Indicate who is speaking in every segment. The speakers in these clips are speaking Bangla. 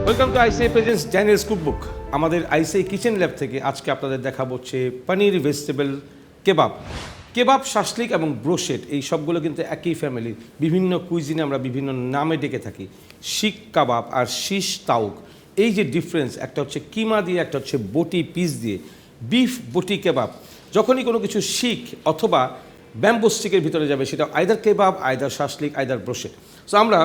Speaker 1: Welcome to ICI presents Daniels cookbook. আমাদের আইসিআই কিচেন ল্যাব থেকে আজকে আপনাদের দেখাবো হচ্ছে পনির ভেজিটেবল কেবাব। কেবাব, শাসলিক এবং ব্রোশেট এই সবগুলো কিন্তু একই ফ্যামিলির। বিভিন্ন কুইজিনে আমরা বিভিন্ন নামে ডেকে থাকি। শিক কাবাব আর শিশ তাউক, এই যে ডিফারেন্স, একটা হচ্ছে কিমা দিয়ে, একটা হচ্ছে বটি পিস দিয়ে। বিফ বটি কেবাব, যখনই কোনো কিছু শিক অথবা ব্যাম্বো স্টিকের ভিতরে যাবে সেটা either kebab, either shashlik, either brochette. So আমরা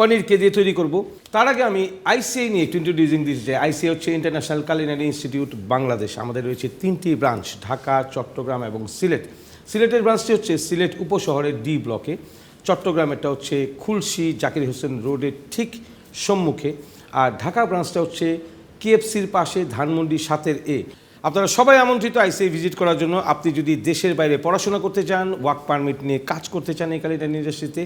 Speaker 1: পনিরকে দিয়ে তৈরি করব। তার আগে আমি আইসিআই নিয়ে একটু ইন্ট্রোডিউসিং দিচ্ছি যে আইসিআই হচ্ছে ইন্টারন্যাশনাল কুলিনারি ইনস্টিটিউট বাংলাদেশ। আমাদের রয়েছে 3টি ব্রাঞ্চ, ঢাকা, চট্টগ্রাম এবং সিলেট। সিলেটের ব্রাঞ্চটি হচ্ছে সিলেট উপশহরের ডি ব্লকে, চট্টগ্রামেরটা হচ্ছে খুলশী জাকির হোসেন রোডের ঠিক সম্মুখে, আর ঢাকা ব্রাঞ্চটা হচ্ছে কেএফসির পাশে ধানমন্ডি 7 এ। আপনারা সবাই আমন্ত্রিত আইসিআই ভিজিট করার জন্য। আপনি যদি দেশের বাইরে পড়াশোনা করতে চান, ওয়ার্ক পারমিট নিয়ে কাজ করতে চান এই কুলিনারি ইন্ডাস্ট্রিতে,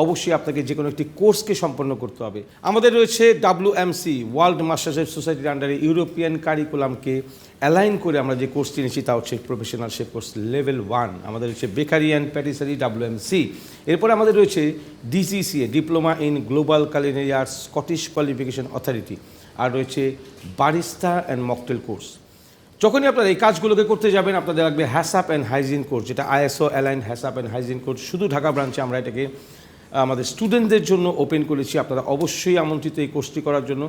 Speaker 1: অবশ্যই আপনাকে যে কোনো একটি কোর্সকে সম্পন্ন করতে হবে। আমাদের রয়েছে WMC, ওয়ার্ল্ড মাস্টারশেফ সোসাইটির আন্ডারে ইউরোপিয়ান কারিকুলামকে অ্যালাইন করে আমরা যে কোর্সটি নিচ্ছি তা হচ্ছে প্রফেশনাল শেফ কোর্স লেভেল 1। আমাদের রয়েছে বেকারি অ্যান্ড প্যাটিসারি WMC। এরপর আমাদের রয়েছে DCCA, diploma in global culinary arts, Scottish qualification authority. আর রয়েছে বারিস্তা অ্যান্ড মকটেল কোর্স। যখনই আপনারা এই কাজগুলোকে করতে যাবেন আপনাদের লাগবে হ্যাসাপ অ্যান্ড হাইজিন কোর্স, যেটা ISO align হ্যাসাপ and hygiene course. শুধু ঢাকা ব্রাঞ্চে আমরা এটাকে আমাদের স্টুডেন্টদের জন্য ওপেন করেছি। আপনারা অবশ্যই আমন্ত্রিত এই কোর্সটি করার জন্য।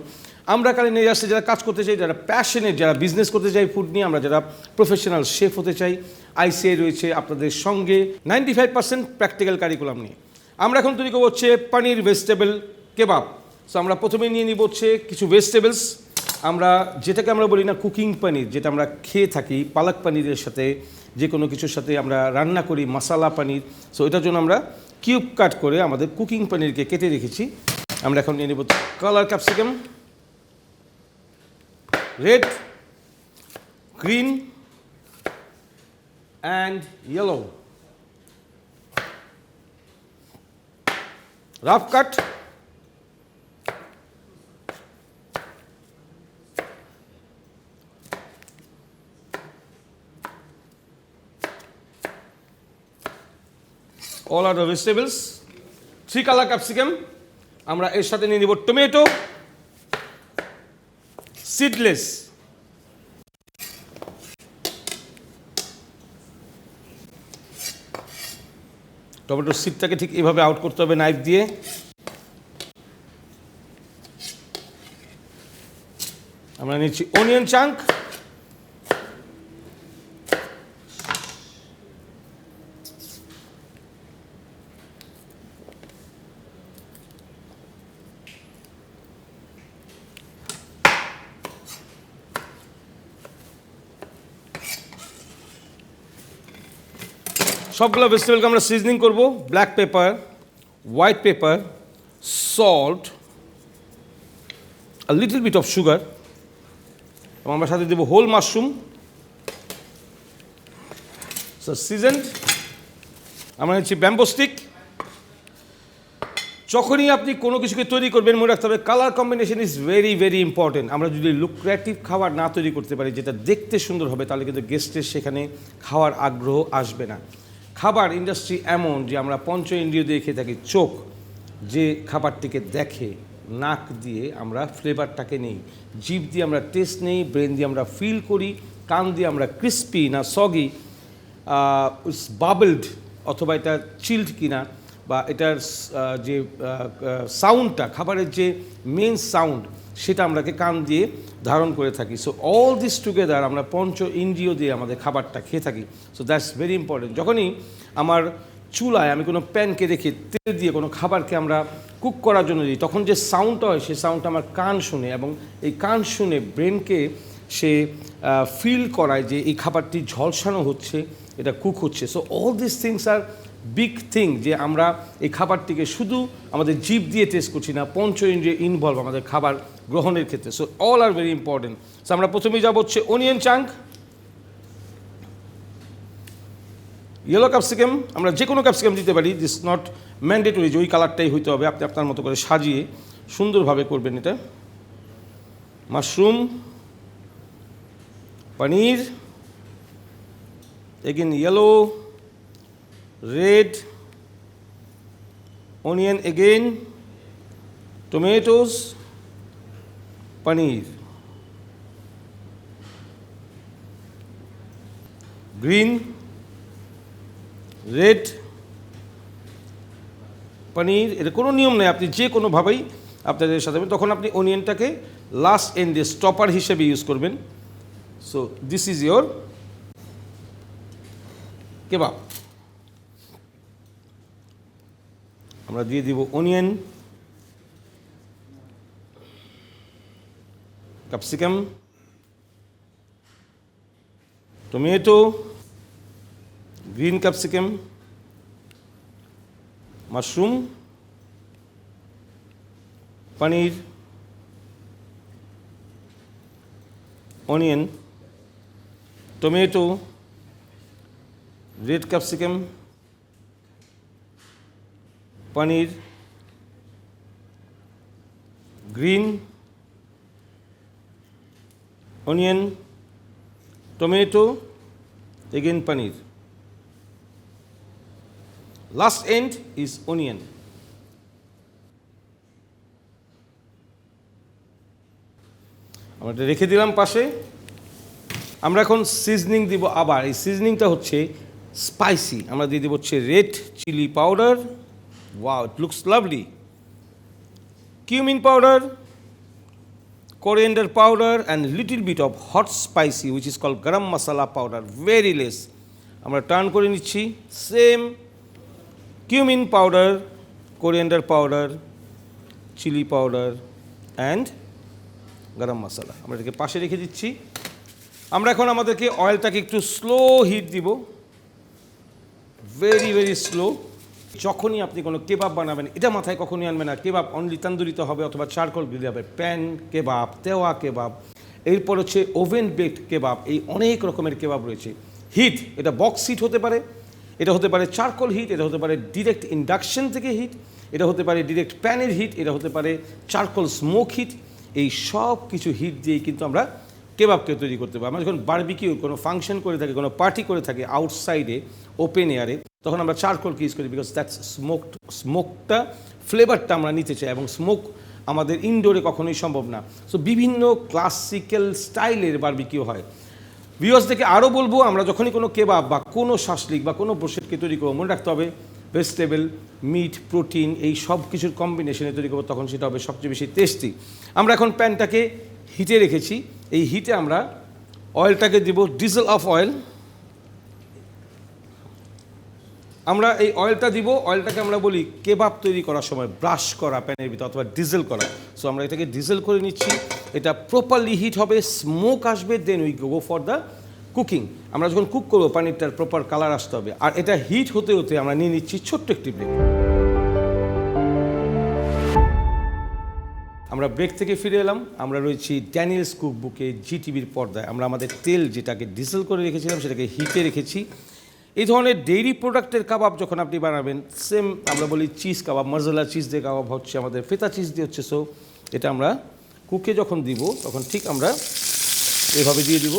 Speaker 1: আমরা কুলিনারি ইন্ডাস্ট্রি যারা কাজ করতে চাই, যারা প্যাশনেট, যারা বিজনেস করতে চাই ফুড নিয়ে, আমরা যারা প্রফেশনাল শেফ হতে চাই, আইসিআই রয়েছে আপনাদের সঙ্গে 95% প্র্যাকটিক্যাল কারিকুলাম নিয়ে। আমরা এখন তৈরি করবো হচ্ছে পনির ভেজিটেবল কেবাব। সো আমরা প্রথমে নিয়ে নিব হচ্ছে কিছু ভেজিটেবলস। আমরা যেটাকে আমরা বলি না কুকিং পনির, যেটা আমরা খেয়ে থাকি পালক পনিরের সাথে, যে কোনো কিছুর সাথে আমরা রান্না করি মশালা পনির। সো এটার জন্য আমরা কিউব কাট করে আমাদের কুকিং পনিরকে কেটে রেখেছি। আমরা এখন নিয়ে নেব colour capsicum, red, green and yellow, rough cut, all are the vegetables, 3 color capsicum। আমরা এর সাথে নিয়ে নিব টমেটো, সিডলেস, টমেটোর সিডটাকে ঠিক এইভাবে আউট করতে হবে নাইফ দিয়ে। আমরা নিচ্ছি অনিয়ন চাঙ্ক, সবগুলো ভেজিটেবলকে আমরা সিজনিং করব। Black pepper, white pepper, salt, a little bit of sugar, এবং আমরা সাথে দেবো হোল মাশরুম। So seasoned. আমরা নিচ্ছি ব্যাম্বো স্টিক। যখনই আপনি কোনো কিছুকে তৈরি করবেন মনে রাখতে হবে colour combination is very very important. আমরা যদি লুক্রেটিভ খাবার না তৈরি করতে পারি, যেটা দেখতে সুন্দর হবে, তাহলে কিন্তু গেস্টের সেখানে খাওয়ার আগ্রহ আসবে না। খাবার ইন্ডাস্ট্রি এমন যে আমরা পঞ্চ ইন্দ্রিয় দিয়ে খেয়ে থাকি। চোখ যে খাবারটিকে দেখে, নাক দিয়ে আমরা ফ্লেভারটাকে নেই, জিভ দিয়ে আমরা টেস্ট নেই, ব্রেন দিয়ে আমরা ফিল করি, কান দিয়ে আমরা ক্রিস্পি না সগি, বাবলড অথবা এটা চিল্ড কিনা, বা এটার যে সাউন্ডটা, খাবারের যে মেন সাউন্ড, সেটা আমরাকে কান দিয়ে ধারণ করে থাকি। সো অল দিস টুগেদার আমরা পঞ্চ ইন্দ্রিয় দিয়ে আমাদের খাবারটা খেয়ে থাকি। So that's very important. যখনই আমার চুলায় আমি কোনো প্যানকে রেখে তেল দিয়ে কোনো খাবারকে আমরা কুক করার জন্য দিই, তখন যে সাউন্ডটা হয় সেই সাউন্ডটা আমার কান শুনে, এবং এই কান শুনে ব্রেনকে সে ফিল করায় যে এই খাবারটি ঝলসানো হচ্ছে, এটা কুক হচ্ছে। So all this things are big thing, যে আমরা এই খাবারটিকে শুধু আমাদের জিভ দিয়ে টেস্ট করছি না, পঞ্চ ইন্দ্রিয় ইনভলভ আমাদের খাবার গ্রহণের ক্ষেত্রে। So all are very important. So আমরা প্রথমেই যাব হচ্ছে অনিয়ন চাঙ্ক, ইয়েলো ক্যাপসিকাম। আমরা যে কোনো ক্যাপসিকাম দিতে পারি, দিস নট ম্যান্ডেটরি যে ওই কালারটাই হইতে হবে, আপনি আপনার মতো করে সাজিয়ে সুন্দরভাবে করবেন এটা। Mushroom, paneer, again yellow, red, onion again, tomatoes, paneer, green, red, paneer. এটা কোনো নিয়ম নেই, আপনি যে কোনোভাবেই আপনাদের সাথে, তখন আপনি অনিয়নটাকে লাস্ট এন্ডে স্টপার হিসেবে ইউজ করবেন। So this is your kebab. আমরা দিয়ে দিব onion, capsicum, tomato, green capsicum, mushroom, paneer, onion, tomato, red capsicum, paneer, green, onion, tomato, again paneer. Last end is onion. আমরা এটা রেখে দিলাম পাশে। আমরা এখন সিজনিং দিব। আবার এই সিজনিংটা হচ্ছে স্পাইসি। আমরা দিয়ে দিব হচ্ছে red chilli powder, wow it looks lovely, cumin powder, coriander powder and little bit of hot spicy which is called garam masala powder, very less. আমরা টার্ন করে নিচ্ছি। Same cumin powder, coriander powder, chili powder and garam masala। আমরা এটাকে পাশে রেখে দিচ্ছি। আমরা এখন আমাদেরকে অয়েলটাকে একটু স্লো হিট দিব, ভেরি ভেরি স্লো। যখনই আপনি কোনো কেবাব বানাবেন, এটা মাথায় কখনই আনবে না কেবাব অনলি তান্দুরিতে হবে অথবা চারকোল গ্রিলে হবে। প্যান কেবাব, তেওয়া কেবাব, এরপর হচ্ছে ওভেন বেকড কেবাব, এই অনেক রকমের কেবাব রয়েছে। হিট, এটা বক্স হিট হতে পারে, এটা হতে পারে চারকোল হিট, এটা হতে পারে ডিরেক্ট ইন্ডাকশন থেকে হিট, এটা হতে পারে ডিরেক্ট প্যানের হিট, এটা হতে পারে চারকোল স্মোক হিট। এই সব কিছু হিট দিয়েই কিন্তু আমরা কেবাবকে তৈরি করতে পারি। আমরা যখন বারবিকিউ কোনো ফাংশন করে থাকি, কোনো পার্টি করে থাকি আউটসাইডে ওপেন এয়ারে, তখন আমরা চারকোলকে ইউজ করি বিকজ দ্যাটস স্মোকটা ফ্লেভারটা আমরা নিতে চাই, এবং স্মোক আমাদের ইনডোরে কখনোই সম্ভব না। সো বিভিন্ন ক্লাসিক্যাল স্টাইলের বারবিকিউ হয়। ভিউয়ার্সদেরকে আরও বলবো, আমরা যখনই কোনো কেবাব বা কোনো শাসলিক বা কোনো ব্রোশেটকে তৈরি করবো, মনে রাখতে হবে ভেজিটেবল, মিট, প্রোটিন এই সব কিছুর কম্বিনেশনে তৈরি করবো, তখন সেটা হবে সবচেয়ে বেশি টেস্টি। আমরা এখন প্যানটাকে হিটে রেখেছি। এই হিটে আমরা অয়েলটাকে দিব, ডিজেল অফ অয়েল। আমরা এই অয়েলটা দিব, অয়েলটাকে আমরা বলি কেবাব তৈরি করার সময় ব্রাশ করা প্যানের ভিতরে অথবা ডিজেল করা। সো আমরা এটাকে ডিজেল করে নিচ্ছি। এটা প্রপারলি হিট হবে, স্মোক আসবে, then we go for the cooking. আমরা যখন কুক করবো পানিরটার প্রপার কালার আসতে হবে। আর এটা হিট হতে হতে আমরা নিয়ে নিচ্ছি ছোট্ট একটি ব্রেক। আমরা ব্রেক থেকে ফিরে এলাম। আমরা রয়েছি ড্যানিয়েলস কুকবুকে, জিটিভির পর্দায়। আমরা আমাদের তেল যেটাকে ডিজেল করে রেখেছিলাম সেটাকে হিটে রেখেছি। এই ধরনের ডেইরি প্রোডাক্টের কাবাব যখন আপনি বানাবেন, সেম আমরা বলি চিজ কাবাব, মজলা চিজ দিয়ে কাবাব হচ্ছে, আমাদের ফেতা চিজ দিয়ে হচ্ছে। সো এটা আমরা কুকে যখন দিব তখন ঠিক আমরা এভাবে দিয়ে দিব।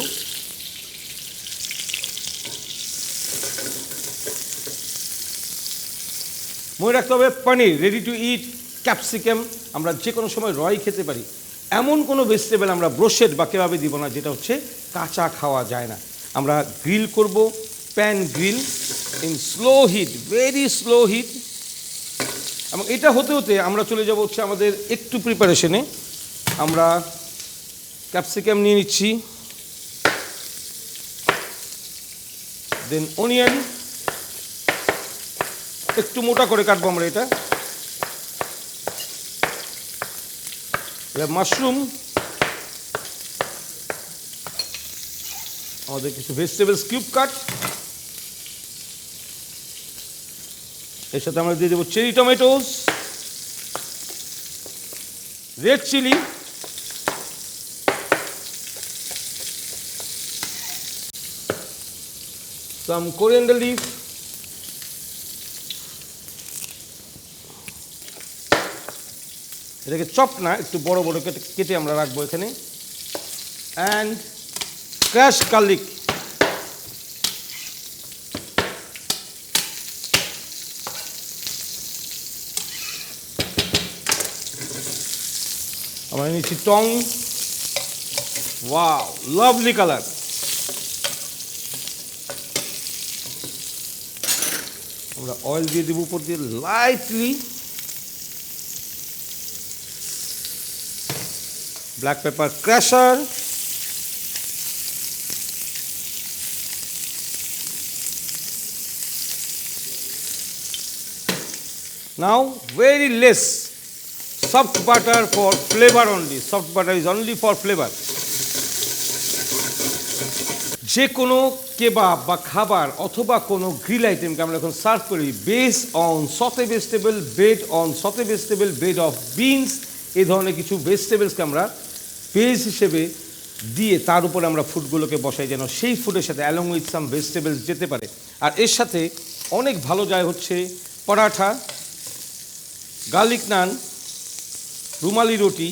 Speaker 1: মনে রাখতে হবে পনির রেডি টু ইট, ক্যাপসিকাম আমরা যে কোনো সময় রয় খেতে পারি। এমন কোনো ভেজিটেবল আমরা ব্রোশেট বা কেবাবে দিব না যেটা হচ্ছে কাঁচা খাওয়া যায় না। আমরা গ্রিল করব, pan grill in slow heat, very slow heat. এবং এটা হতে হতে আমরা চলে যাব হচ্ছে আমাদের একটু প্রিপারেশনে। আমরা ক্যাপসিকাম নিয়ে নিচ্ছি, দেন অনিয়ন একটু মোটা করে কাটবো আমরা এটা, মাশরুম, আমাদের কিছু ভেজিটেবলস কিউব কাট, এর সাথে আমরা দিয়ে দেবো cherry tomatoes, red chilli, some coriander leaf, এটাকে চপ না একটু বড় বড় কেটে আমরা রাখবো এখানে, অ্যান্ড ক্রাশ গার্লিক। আমরা নিচ্ছি টং, ওয়াও, লাভলি কালার। আমরা অয়েল দিয়ে দেবো উপর দিয়ে lightly. Black pepper crusher, now very less soft butter for flavor only. Soft butter is only for flavor. যে কোনো কেবাব বা খাবার অথবা কোনো গ্রিল আইটেমকে আমরা এখন সার্ভ করি বেস অন সতে ভেজিটেবল, বেড অন সতে ভেজিটেবল, বেড অফ বিনস, এই ধরনের কিছু ভেজিটেবলসকে আমরা বেস হিসেবে দিয়ে তার উপরে আমরা ফুডগুলোকে বসাই যেন সেই ফুডের সাথে অ্যালং উইথ সাম ভেজিটেবলস যেতে পারে। আর এর সাথে অনেক ভালো যায় হচ্ছে পরাঠা, গার্লিক নান, রুমালি রুটি,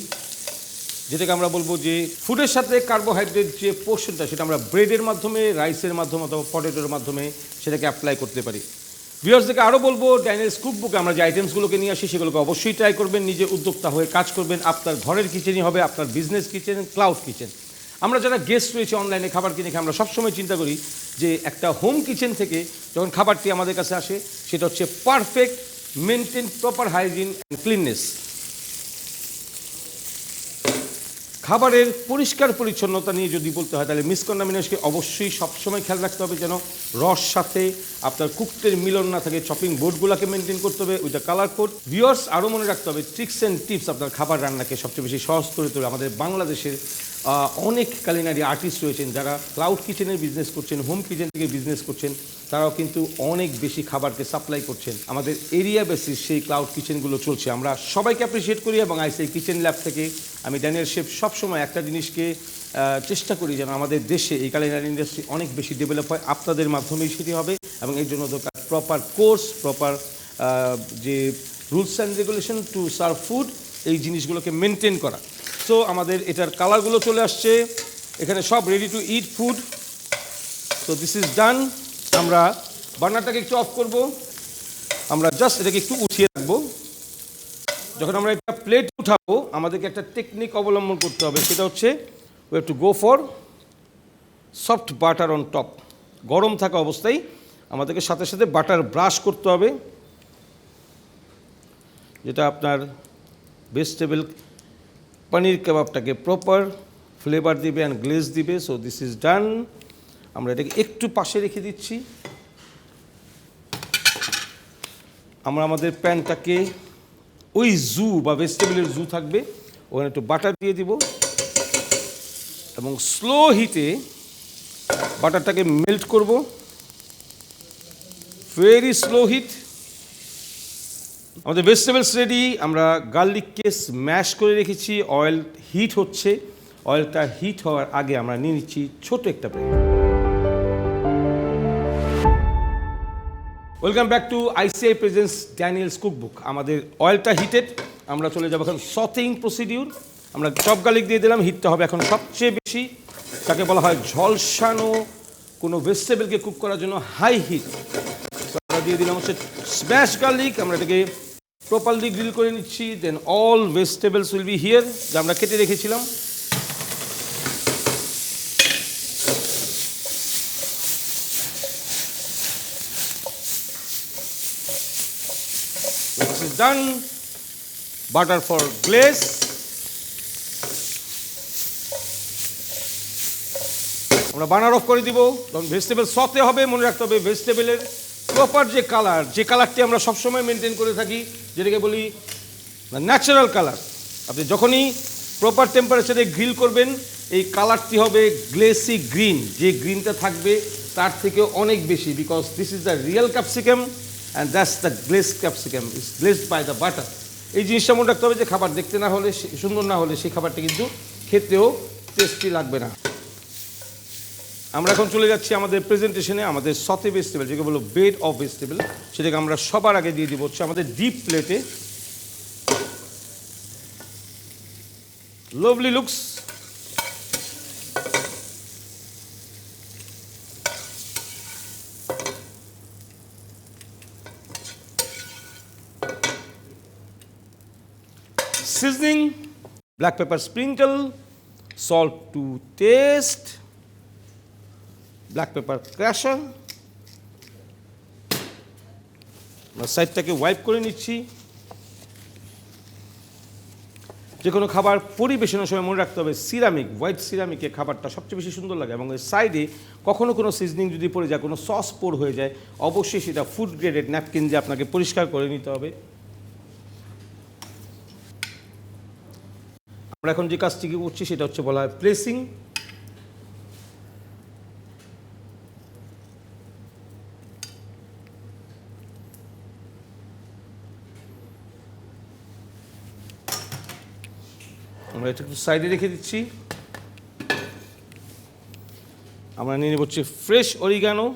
Speaker 1: যেটাকে আমরা বলবো যে ফুডের সাথে কার্বোহাইড্রেট যে পোর্শনটা সেটা আমরা ব্রেডের মাধ্যমে, রাইসের মাধ্যমে অথবা পটেটোর মাধ্যমে সেটাকে অ্যাপ্লাই করতে পারি। ভিউয়ার্সদেরকে আরও বলবো ড্যানিয়েলস কুকবুকে আমরা যে আইটেমসগুলোকে নিয়ে আসি সেগুলোকে অবশ্যই ট্রাই করবেন, নিজে উদ্যোক্তা হয়ে কাজ করবেন। আপনার ঘরের কিচেনই হবে আপনার বিজনেস কিচেন, ক্লাউড কিচেন। আমরা যারা গেস্ট রয়েছে অনলাইনে খাবার কিনে খাই, আমরা সবসময় চিন্তা করি যে একটা হোম কিচেন থেকে যখন খাবারটি আমাদের কাছে আসে সেটা হচ্ছে perfect, maintain proper hygiene and cleanness. খাবারের পরিষ্কার পরিচ্ছন্নতা নিয়ে যদি বলতে হয় তাহলে মিসকন্টামিনেশনকে অবশ্যই সবসময় খেয়াল রাখতে হবে যেন রস সাথে আপনার কুকটের মিলন না থাকে। চপিং বোর্ডগুলোকে মেনটেন করতে হবে with the colour code. Viewers আরও মনে রাখতে হবে ট্রিক্স অ্যান্ড টিপস আপনার খাবার রান্নাকে সবচেয়ে বেশি সহজ করে তোলে। আমাদের বাংলাদেশের অনেক কালিনারি আর্টিস্ট রয়েছেন যারা ক্লাউড কিচেনের বিজনেস করছেন, হোম কিচেন থেকে বিজনেস করছেন, তারাও কিন্তু অনেক বেশি খাবারকে সাপ্লাই করছেন। আমাদের এরিয়া বেসিস সেই ক্লাউড কিচেনগুলো চলছে। আমরা সবাইকে অ্যাপ্রিসিয়েট করি এবং আইসিআই কিচেন ল্যাব থেকে আমি ড্যানিয়েল শেফ সবসময় একটা জিনিসকে চেষ্টা করি যেন আমাদের দেশে এই কালিনারি ইন্ডাস্ট্রি অনেক বেশি ডেভেলপ হয়। আপনাদের মাধ্যমেই সেটি হবে এবং এর জন্য দরকার প্রপার কোর্স, প্রপার যে rules and regulation to serve food, এই জিনিসগুলোকে মেনটেন করা। সো আমাদের এটার কালারগুলো চলে আসছে, এখানে সব ready to eat food. So this is done. আমরা বার্নারটাকে একটু অফ করব, আমরা জাস্ট এটাকে একটু উঠিয়ে রাখবো। যখন আমরা একটা প্লেট উঠাবো আমাদেরকে একটা টেকনিক অবলম্বন করতে হবে, সেটা হচ্ছে we have to go for soft butter on top. গরম থাকা অবস্থায় আমাদেরকে সাথে সাথে বাটার ব্রাশ করতে হবে, যেটা আপনার ভেজিটেবল পনির কাবাবটাকে প্রপার ফ্লেভার দিবে অ্যান্ড গ্লেজ দিবে। So this is done. আমরা এটাকে একটু পাশে রেখে দিচ্ছি। আমরা আমাদের প্যানটাকে ওই জু বা ভেজিটেবলের জু থাকবে ওখানে একটু বাটার দিয়ে দিব এবং স্লো হিটে বাটারটাকে মেল্ট করব, ভেরি স্লো হিট। আমাদের ভেজিটেবলস রেডি। আমরা গার্লিককে স্ম্যাশ করে রেখেছি, অয়েল হিট হচ্ছে। অয়েলটা হিট হওয়ার আগে আমরা নিয়ে নিচ্ছি ছোট একটা plate. Welcome back to ICI presents Daniels cookbook. আমাদের অয়েলটা হিটেড, আমরা চলে যাবো এখন সটিং প্রসিডিউর। আমরা চপ গার্লিক দিয়ে দিলাম, হিটটা হবে এখন সবচেয়ে বেশি। তাকে বলা হয় ঝলসানো কোনো ভেজিটেবলকে কুক করার জন্য হাই হিট। আমরা দিয়ে দিলাম হচ্ছে স্ম্যাশ গার্লিক। আমরা এটাকে প্রপারলি গ্রিল করে নিচ্ছি। Then all vegetables will be here, যা আমরা কেটে রেখেছিলাম। This is done. Butter for glaze. আমরা বার্নার অফ করে দিব। যখন ভেজিটেবল সতে হবে মনে রাখতে হবে ভেজিটেবলের প্রপার যে কালারটি আমরা সবসময় মেনটেন করে থাকি, যেটাকে বলি ন্যাচারাল কালার। আপনি যখনই প্রপার টেম্পারেচারে গ্রিল করবেন এই কালারটি হবে গ্লেসি গ্রিন। যে গ্রিনটা থাকবে তার থেকে অনেক বেশি, because this is the real capsicum and that's the glaze capsicum is glazed by the butter. এই জিনিসটা মনে রাখতে হবে যে খাবার দেখতে না হলে, সুন্দর না হলে সেই খাবারটা কিন্তু খেতেও টেস্টি লাগবে না। আমরা এখন চলে যাচ্ছি আমাদের প্রেজেন্টেশনে। আমাদের সতে ভেজিটেবল, যেটা বলো বেড অফ ভেজিটেবল, সেটাকে আমরা সবার আগে দিয়ে দিব হচ্ছে আমাদের ডিপ প্লেটে। Lovely looks. Seasoning, black pepper sprinkle, salt to taste, black pepper crusher, সাইডটাকে ওয়াইপ করে নিচ্ছি। যে কোনো খাবার পরিবেশনের সময় মনে রাখতে হবে সিরামিক, হোয়াইট সিরামিকে খাবারটা সবচেয়ে বেশি সুন্দর লাগে, এবং এর সাইডে কখনো কোনো সিজনিং যদি পড়ে যায়, কোনো সস পোর হয়ে যায়, অবশ্যই সেটা ফুড গ্রেডেড ন্যাপকিন দিয়ে আপনাকে পরিষ্কার করে নিতে হবে। আমরা এখন যে কাজটি করছি সেটা হচ্ছে বলা হয় প্লেসিং। আমরা এটা একটু সাইডে রেখে দিচ্ছি। আমরা নিয়ে নেব হচ্ছে fresh oregano,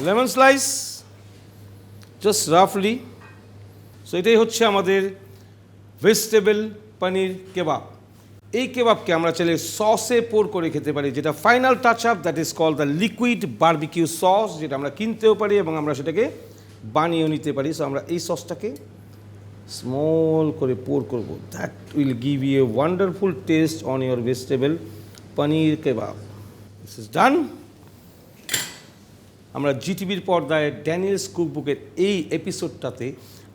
Speaker 1: lemon slice just রাফলি। সো এটাই হচ্ছে আমাদের ভেজিটেবল পনির কেবাব। এই কেবাবকে আমরা চাইলে সসে পোর করে খেতে পারি, যেটা final touch up, that is call the liquid barbecue sauce, যেটা আমরা কিনতেও পারি এবং আমরা সেটাকে বানিয়েও নিতে পারি। সো আমরা এই সসটাকে স্মল করে পোর করব, that will give you a wonderful taste on your vegetable paneer kebab. This is done. আমরা জিটিভির পর্দায় ড্যানিয়েলস কুকবুকের এই এপিসোডটাতে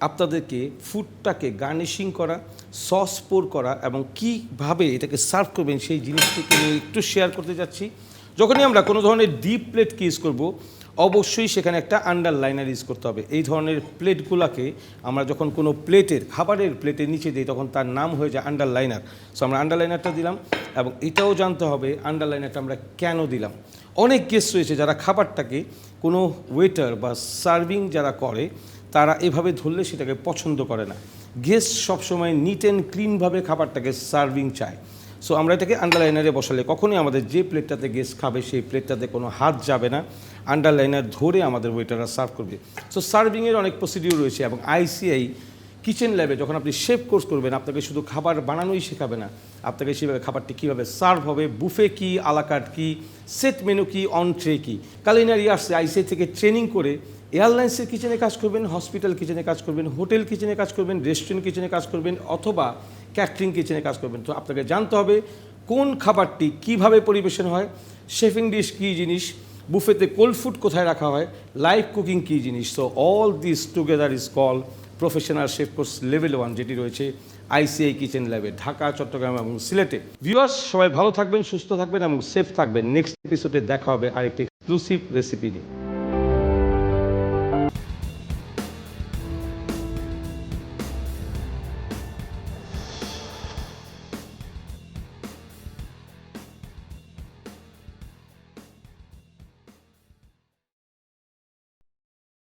Speaker 1: আপনাদেরকে ফুডটাকে গার্নিশিং করা, সস পোর করা এবং কীভাবে এটাকে সার্ভ করবেন সেই জিনিসটিকে নিয়ে একটু শেয়ার করতে যাচ্ছি। যখনই আমরা কোনো ধরনের ডিপ প্লেটকে ইউজ করব, অবশ্যই সেখানে একটা আন্ডারলাইনার ইউজ করতে হবে। এই ধরনের প্লেটগুলোকে আমরা যখন কোনো প্লেটের খাবারের প্লেটের নিচে দিই তখন তার নাম হয়ে যায় আন্ডারলাইনার। সো আমরা আন্ডারলাইনারটা দিলাম, এবং এটাও জানতে হবে আন্ডারলাইনারটা আমরা কেন দিলাম। অনেক গেস্ট রয়েছে যারা খাবারটাকে কোনো ওয়েটার বা সার্ভিং যারা করে তারা এভাবে ধরলে সেটাকে পছন্দ করে না। গেস্ট সবসময় নিট অ্যান্ড ক্লিনভাবে খাবারটাকে সার্ভিং চায়। সো আমরা এটাকে আন্ডারলাইনারে বসালে কখনোই আমাদের যে প্লেটটাতে গেস্ট খাবে সেই প্লেটটাতে কোনো হাত যাবে না, আন্ডারলাইনার ধরে আমাদের ওয়েটাররা সার্ভ করবে। সো সার্ভিংয়ের অনেক প্রসিডিউর রয়েছে, এবং আইসিআই কিচেন ল্যাবে যখন আপনি শেফ কোর্স করবেন আপনাকে শুধু খাবার বানানোই শেখাবে না, আপনাকে সেভাবে খাবারটি কীভাবে সার্ভ হবে, বুফে কী, আলাকার্ট কী, সেট মেনু কী, অনট্রে কী। কালিনারি আর্টসে আইসিআই থেকে ট্রেনিং করে এয়ারলাইন্সের কিচেনে কাজ করবেন, হসপিটাল কিচেনে কাজ করবেন, হোটেল কিচেনে কাজ করবেন, রেস্টুরেন্ট কিচেনে কাজ করবেন, অথবা ক্যাটারিং কিচেনে কাজ করবেন। তো আপনাকে জানতে হবে কোন খাবারটি কিভাবে পরিবেশন হয়, শেফিং ডিশ কী জিনিস, বুফেতে কোল্ড ফুড কোথায় রাখা হয়, লাইভ কুকিং কী জিনিস। So all this together is call professional chef course level 1, যেটি রয়েছে আইসিআই কিচেন ল্যাবে ঢাকা, চট্টগ্রাম এবং সিলেটে। ভিউয়ার্স, সবাই ভালো থাকবেন, সুস্থ থাকবেন এবং সেফ থাকবেন। নেক্সট এপিসোডে দেখা হবে আরেকটি এক্সক্লুসিভ রেসিপি নিয়ে।